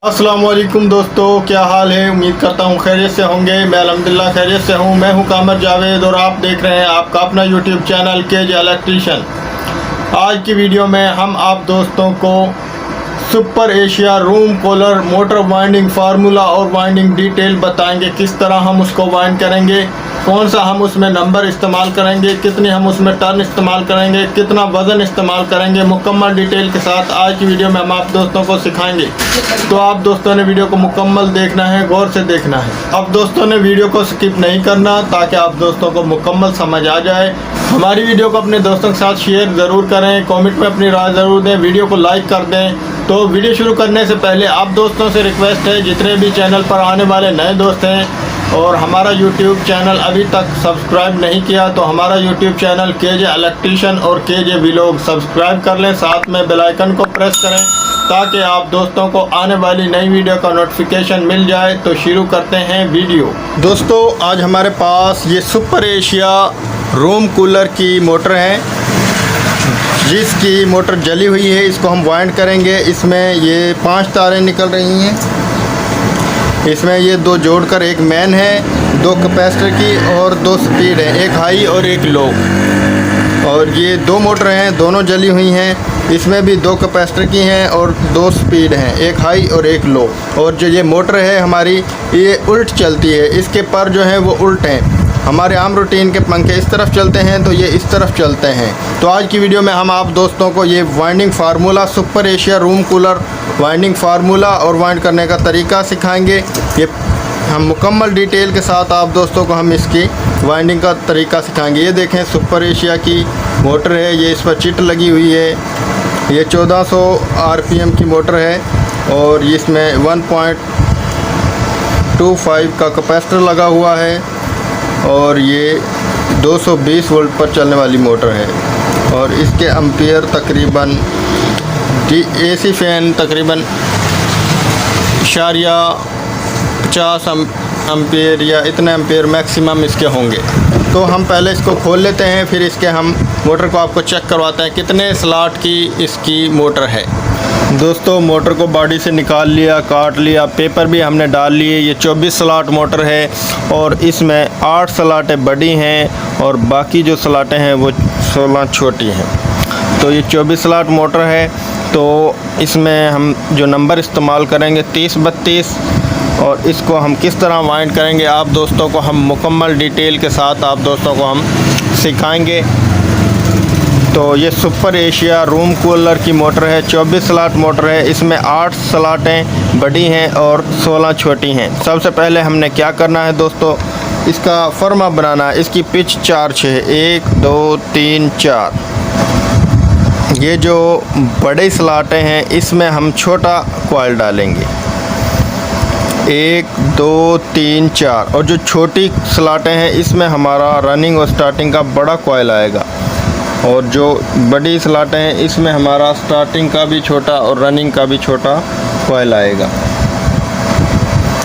अस्सलाम वालेकुम दोस्तों, क्या हाल है। उम्मीद करता हूँ खैरियत से होंगे। मैं अल्हम्दुलिल्लाह खैरियत से हूँ। मैं हूँ कामर जावेद और आप देख रहे हैं आपका अपना यूट्यूब चैनल केजे इलेक्ट्रीशियन। आज की वीडियो में हम आप दोस्तों को super Asia room cooler motor winding formula और वाइंडिंग डिटेल बताएंगे। किस तरह हम उसको वाइंड करेंगे, कौन सा हम उसमें नंबर इस्तेमाल करेंगे, कितने हम उसमें टर्न इस्तेमाल करेंगे, कितना वज़न इस्तेमाल करेंगे, मुकम्मल डिटेल के साथ आज की वीडियो में हम आप दोस्तों को सिखाएंगे। तो आप दोस्तों ने वीडियो को मुकम्मल देखना है, गौर से देखना है। अब दोस्तों ने वीडियो को स्किप नहीं करना ताकि आप दोस्तों को मुकम्मल समझ आ जाए। हमारी वीडियो को अपने दोस्तों के साथ शेयर ज़रूर करें, कमेंट में अपनी राय ज़रूर दें, वीडियो को लाइक कर दें। तो वीडियो शुरू करने से पहले आप दोस्तों से रिक्वेस्ट है, जितने भी चैनल पर आने वाले नए दोस्त हैं और हमारा यूट्यूब चैनल अभी तक सब्सक्राइब नहीं किया तो हमारा यूट्यूब चैनल केजे इलेक्ट्रीशियन और केजे व्लॉग सब्सक्राइब कर लें, साथ में बेल आइकन को प्रेस करें ताकि आप दोस्तों को आने वाली नई वीडियो का नोटिफिकेशन मिल जाए। तो शुरू करते हैं वीडियो। दोस्तों आज हमारे पास ये सुपर एशिया रूम कूलर की मोटर है, जिसकी मोटर जली हुई है। इसको हम वाइंड करेंगे। इसमें ये 5 तारें निकल रही हैं। इसमें ये 2 जोड़कर एक मेन है, 2 कैपेसिटर की और 2 स्पीड है, एक हाई और एक लो। और ये 2 मोटर हैं, दोनों जली हुई हैं। इसमें भी 2 कैपेसिटर की हैं और 2 स्पीड हैं, एक हाई और एक लो। और जो ये मोटर है हमारी, ये उल्ट चलती है। इसके पर जो हैं वो उल्ट हैं। हमारे आम रूटीन के पंखे इस तरफ चलते हैं तो ये इस तरफ चलते हैं। तो आज की वीडियो में हम आप दोस्तों को ये winding formula, super Asia room cooler winding formula और वाइंड करने का तरीका सिखाएंगे। ये हम मुकम्मल डिटेल के साथ आप दोस्तों को हम इसकी वाइंडिंग का तरीका सिखाएंगे। ये देखें सुपर एशिया की मोटर है, ये इस पर चिट लगी हुई है। ये 1400 RPM की मोटर है और इसमें 1.25 का कैपेसिटर लगा हुआ है और ये 220 वोल्ट पर चलने वाली मोटर है। और इसके एम्पियर तकरीबन AC फ़ैन तकरीबन 50 एम्पियर या इतने एम्पियर मैक्सिमम इसके होंगे। तो हम पहले इसको खोल लेते हैं, फिर इसके हम मोटर को आपको चेक करवाते हैं कितने स्लॉट की इसकी मोटर है। दोस्तों मोटर को बॉडी से निकाल लिया, काट लिया, पेपर भी हमने डाल लिए। ये 24 स्लॉट मोटर है और इसमें 8 स्लॉटें बड़ी हैं और बाकी जो स्लॉटें हैं वो 16 छोटी हैं। तो ये 24 स्लॉट मोटर है। तो इसमें हम जो नंबर इस्तेमाल करेंगे 30-32 और इसको हम किस तरह वाइंड करेंगे आप दोस्तों को हम मुकम्मल डिटेल के साथ आप दोस्तों को हम सिखाएंगे। तो ये सुपर एशिया रूम कूलर की मोटर है, 24 स्लॉट मोटर है। इसमें 8 स्लॉटें बड़ी हैं और 16 छोटी हैं। सबसे पहले हमने क्या करना है दोस्तों, इसका फर्मा बनाना है। इसकी पिच 4-6 है, 1 2 3 4। ये जो बड़े स्लॉटें हैं इसमें हम छोटा कॉइल डालेंगे, 1 2 3 4। और जो छोटी स्लॉटें हैं इसमें हमारा रनिंग और स्टार्टिंग का बड़ा कॉइल आएगा। और जो बड़ी स्लॉटें हैं इसमें हमारा स्टार्टिंग का भी छोटा और रनिंग का भी छोटा कॉइल आएगा।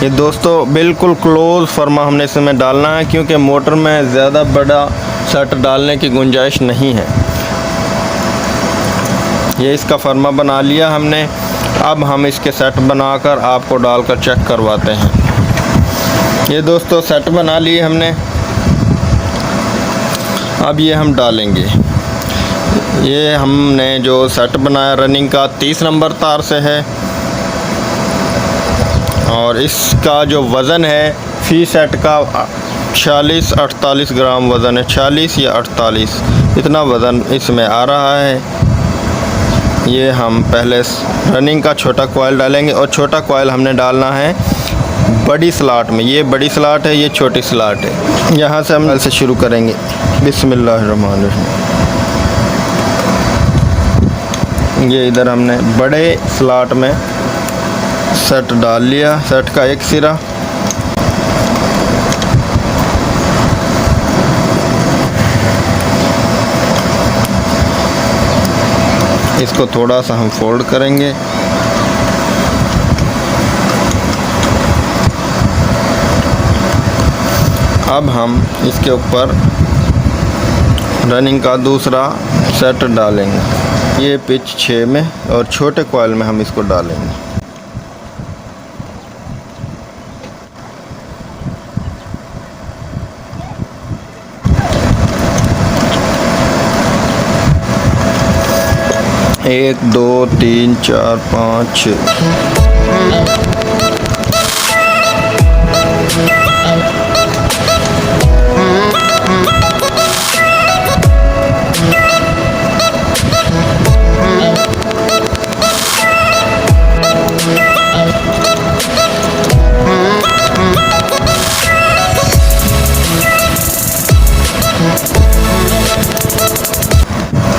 ये दोस्तों बिल्कुल क्लोज़ फर्मा हमने इसमें डालना है, क्योंकि मोटर में ज़्यादा बड़ा सेट डालने की गुंजाइश नहीं है। ये इसका फर्मा बना लिया हमने। अब हम इसके सेट बनाकर आपको डालकर चेक करवाते हैं। ये दोस्तों सेट बना लिए हमने। अब ये हम डालेंगे। ये हमने जो सेट बनाया रनिंग का 30 नंबर तार से है और इसका जो वज़न है फ़ी सेट का 46-48 ग्राम वज़न है। 46 या 48 इतना वज़न इसमें आ रहा है। ये हम पहले रनिंग का छोटा कॉइल डालेंगे और छोटा कॉइल हमने डालना है बड़ी स्लॉट में। ये बड़ी स्लॉट है, ये छोटी स्लॉट है। यहाँ से हम से शुरू करेंगे। बिस्मिल्लाहिर्रहमानिर्रहीम। ये इधर हमने बड़े स्लॉट में सेट डाल लिया, सेट का एक सिरा। इसको थोड़ा सा हम फोल्ड करेंगे। अब हम इसके ऊपर रनिंग का दूसरा सेट डालेंगे। ये पिच 6 में और छोटे कॉइल में हम इसको डालेंगे। 1 2 3 4 5 6।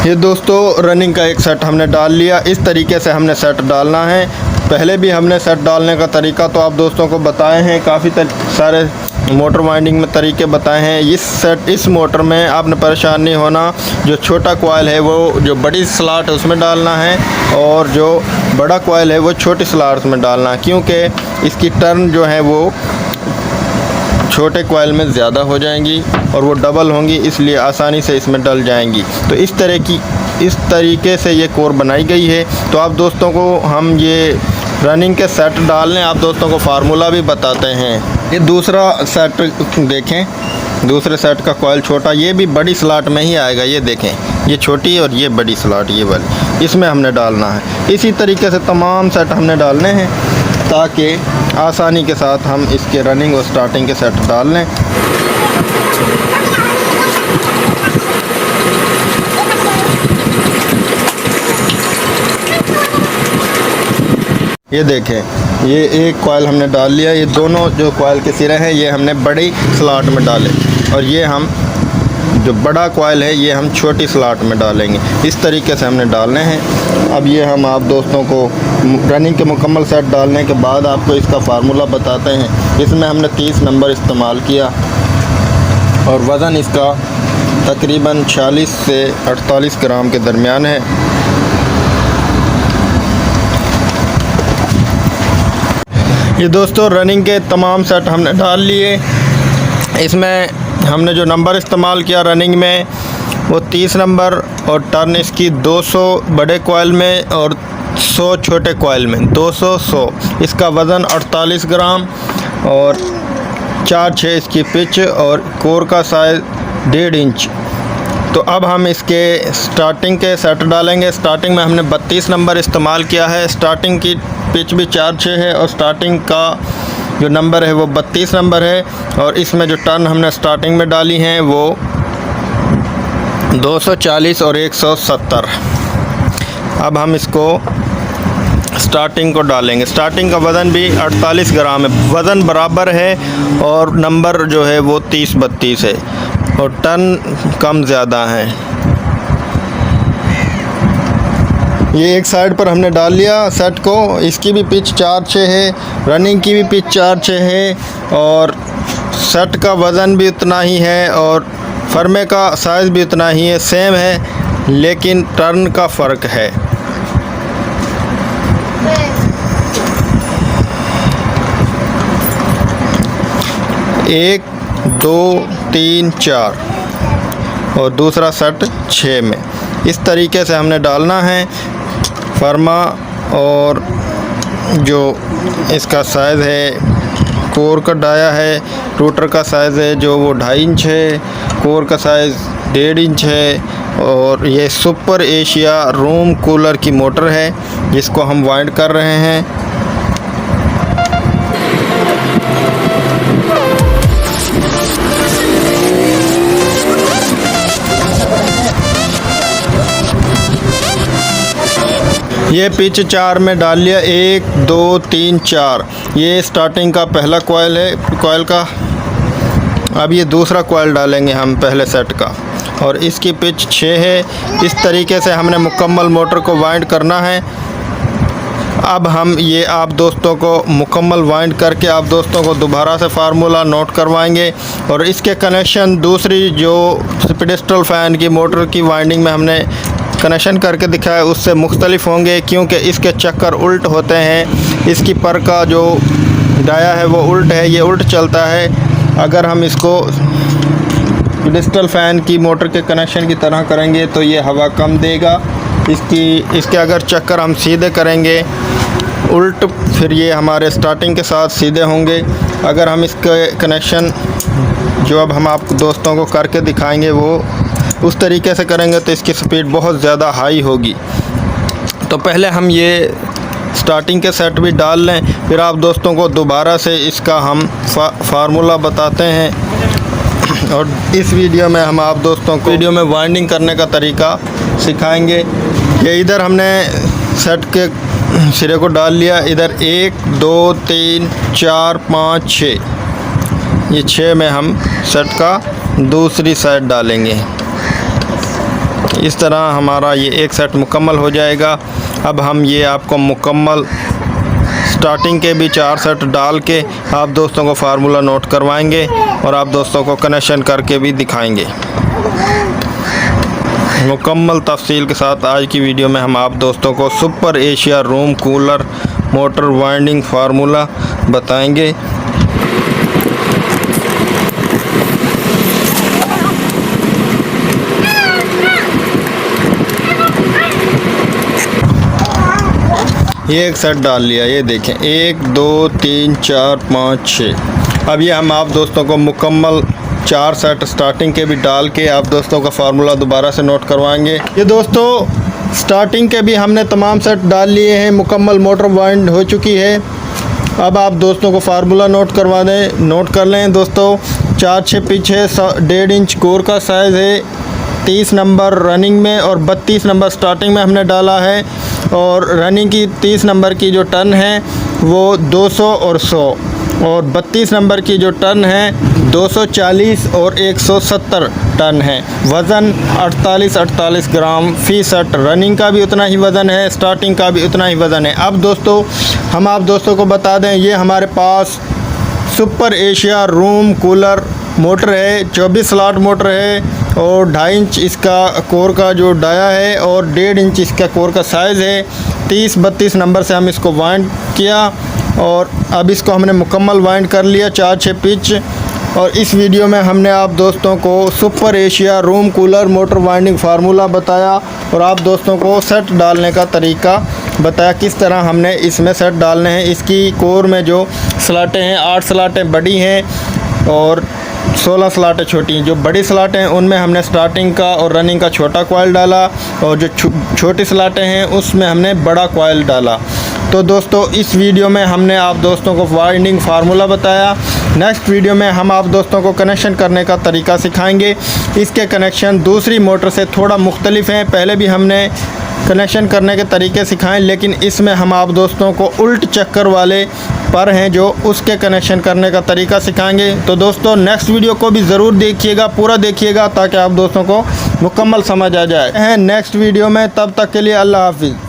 ये दोस्तों रनिंग का एक सेट हमने डाल लिया। इस तरीके से हमने सेट डालना है। पहले भी हमने सेट डालने का तरीका तो आप दोस्तों को बताए हैं, काफ़ी सारे मोटर वाइंडिंग में तरीके बताए हैं। इस मोटर में आपने परेशान नहीं होना। जो छोटा कॉइल है वो जो बड़ी स्लॉट है उसमें डालना है, और जो बड़ा कॉइल है वो छोटी स्लॉट में डालना है, क्योंकि इसकी टर्न जो है वो छोटे कॉइल में ज़्यादा हो जाएंगी और वो डबल होंगी, इसलिए आसानी से इसमें डल जाएंगी। तो इस तरीके से ये कोर बनाई गई है। तो आप दोस्तों को हम ये रनिंग के सेट डालने आप दोस्तों को फार्मूला भी बताते हैं। ये दूसरा सेट देखें, दूसरे सेट का कॉइल छोटा, ये भी बड़ी स्लॉट में ही आएगा। ये देखें, ये छोटी और ये बड़ी स्लॉट, ये वाली, इसमें हमने डालना है। इसी तरीके से तमाम सेट हमने डालने हैं ताकि आसानी के साथ हम इसके रनिंग और स्टार्टिंग के सेट डाल लें। ये देखें, ये एक कॉइल हमने डाल लिया। ये दोनों जो कॉइल के सिरे हैं ये हमने बड़ी स्लॉट में डाले, और ये हम जो बड़ा कॉइल है ये हम छोटी स्लॉट में डालेंगे। इस तरीके से हमने डालने हैं। अब ये हम आप दोस्तों को रनिंग के मुकम्मल सेट डालने के बाद आपको इसका फार्मूला बताते हैं। इसमें हमने 30 नंबर इस्तेमाल किया और वज़न इसका तकरीबन 46 से 48 ग्राम के दरमियान है। ये दोस्तों रनिंग के तमाम सेट हमने डाल लिए। इसमें हमने जो नंबर इस्तेमाल किया रनिंग में वो 30 नंबर, और टर्न इसकी 200 बड़े कॉइल में और 100 छोटे कॉइल में, 200 इसका वज़न 48 ग्राम, और 4-6 इसकी पिच, और कोर का साइज़ 1.5 इंच। तो अब हम इसके स्टार्टिंग के सेट डालेंगे। स्टार्टिंग में हमने 32 नंबर इस्तेमाल किया है। स्टार्टिंग की पिच भी 4-6 है, और स्टार्टिंग का जो नंबर है वो 32 नंबर है, और इसमें जो टर्न हमने स्टार्टिंग में डाली हैं वो 240 और 170। अब हम इसको स्टार्टिंग को डालेंगे। स्टार्टिंग का वज़न भी 48 ग्राम है, वज़न बराबर है, और नंबर जो है वो 30-32 है, और टर्न कम ज़्यादा है। ये एक साइड पर हमने डाल लिया सेट को। इसकी भी पिच 4-6 है, रनिंग की भी पिच 4-6 है, और सेट का वज़न भी उतना ही है, और फर्मे का साइज़ भी उतना ही है, सेम है, लेकिन टर्न का फ़र्क है। एक 2 3 4 और दूसरा सेट 6 में। इस तरीके से हमने डालना है। फर्मा और जो इसका साइज़ है, कोर का डाया है, रोटर का साइज़ है जो वो 2.5 इंच है, कोर का साइज़ 1.5 इंच है, और ये सुपर एशिया रूम कूलर की मोटर है जिसको हम वाइंड कर रहे हैं। ये पिच 4 में डाल लिया, 1 2 3 4। ये स्टार्टिंग का पहला कॉइल है कॉइल का। अब ये दूसरा कॉइल डालेंगे हम पहले सेट का, और इसकी पिच 6 है। इस तरीके से हमने मुकम्मल मोटर को वाइंड करना है। अब हम ये आप दोस्तों को मुकम्मल वाइंड करके आप दोस्तों को दोबारा से फार्मूला नोट करवाएंगे, और इसके कनेक्शन दूसरी जो पेडेस्टल फ़ैन की मोटर की वाइंडिंग में हमने कनेक्शन करके दिखाया उससे मुख्तलिफ होंगे, क्योंकि इसके चक्कर उल्ट होते हैं। इसकी पर का जो डाया है वो उल्ट है, ये उल्ट चलता है। अगर हम इसको पेडेस्टल फ़ैन की मोटर के कनेक्शन की तरह करेंगे तो ये हवा कम देगा। इसके अगर चक्कर हम सीधे करेंगे उल्ट, फिर ये हमारे स्टार्टिंग के साथ सीधे होंगे। अगर हम इसके कनेक्शन जो अब हम आप दोस्तों को करके दिखाएंगे वो उस तरीके से करेंगे तो इसकी स्पीड बहुत ज़्यादा हाई होगी। तो पहले हम ये स्टार्टिंग के सेट भी डाल लें, फिर आप दोस्तों को दोबारा से इसका हम फार्मूला बताते हैं। और इस वीडियो में हम आप दोस्तों को वीडियो में वाइंडिंग करने का तरीका सिखाएंगे। ये इधर हमने सेट के सिरे को डाल लिया, इधर 1 2 3 4 5 6, ये 6 में हम सेट का दूसरी साइड डालेंगे। इस तरह हमारा ये एक सेट मुकम्मल हो जाएगा। अब हम ये आपको मुकम्मल स्टार्टिंग के भी 4 सेट डाल के आप दोस्तों को फार्मूला नोट करवाएंगे और आप दोस्तों को कनेक्शन करके भी दिखाएंगे। मुकम्मल तफसील के साथ आज की वीडियो में हम आप दोस्तों को super Asia room cooler motor winding formula बताएंगे। ये एक सेट डाल लिया, ये देखें 1 2 3 4 5 6। अब ये हम आप दोस्तों को मुकम्मल 4 सेट स्टार्टिंग के भी डाल के आप दोस्तों का फार्मूला दोबारा से नोट करवाएंगे। ये दोस्तों स्टार्टिंग के भी हमने तमाम सेट डाल लिए हैं, मुकम्मल मोटर वाइंड हो चुकी है। अब आप दोस्तों को फार्मूला नोट करवा दें, नोट कर लें दोस्तों। 4 6 पीछे 1.5 इंच कोर का साइज़ है, 30 नंबर रनिंग में और 32 नंबर स्टार्टिंग में हमने डाला है। और रनिंग की 30 नंबर की जो टन है वो 200 और 100, और 32 नंबर की जो टन है 240 और 170 टन है। वज़न 48 ग्राम फ़ी सेट। रनिंग का भी उतना ही वज़न है, स्टार्टिंग का भी उतना ही वज़न है। अब दोस्तों हम आप दोस्तों को बता दें, ये हमारे पास super Asia room cooler motor है, 24 स्लॉट मोटर है और 2.5 इंच इसका कोर का जो डाया है और 1.5 इंच इसका कोर का साइज़ है। 30-32 नंबर से हम इसको वाइंड किया और अब इसको हमने मुकम्मल वाइंड कर लिया 4 6 पिच। और इस वीडियो में हमने आप दोस्तों को super Asia room cooler motor winding formula बताया और आप दोस्तों को सेट डालने का तरीका बताया, किस तरह हमने इसमें सेट डालने हैं। इसकी कोर में जो स्लाटें हैं 8 स्लाटें बड़ी हैं और 16 स्लाटें छोटी हैं। जो बड़ी स्लाटें हैं उनमें हमने स्टार्टिंग का और रनिंग का छोटा कॉइल डाला और जो छोटी स्लाटें हैं उसमें हमने बड़ा कॉइल डाला। तो दोस्तों इस वीडियो में हमने आप दोस्तों को वाइंडिंग फार्मूला बताया। नेक्स्ट वीडियो में हम आप दोस्तों को कनेक्शन करने का तरीका सिखाएंगे। इसके कनेक्शन दूसरी मोटर से थोड़ा मुख्तलिफ हैं। पहले भी हमने कनेक्शन करने के तरीके सिखाएं, लेकिन इसमें हम आप दोस्तों को उल्ट चक्कर वाले पर हैं जो उसके कनेक्शन करने का तरीका सिखाएंगे। तो दोस्तों नेक्स्ट वीडियो को भी ज़रूर देखिएगा, पूरा देखिएगा ताकि आप दोस्तों को मुकम्मल समझ आ जाए। नेक्स्ट वीडियो में, तब तक के लिए अल्लाह हाफिज़।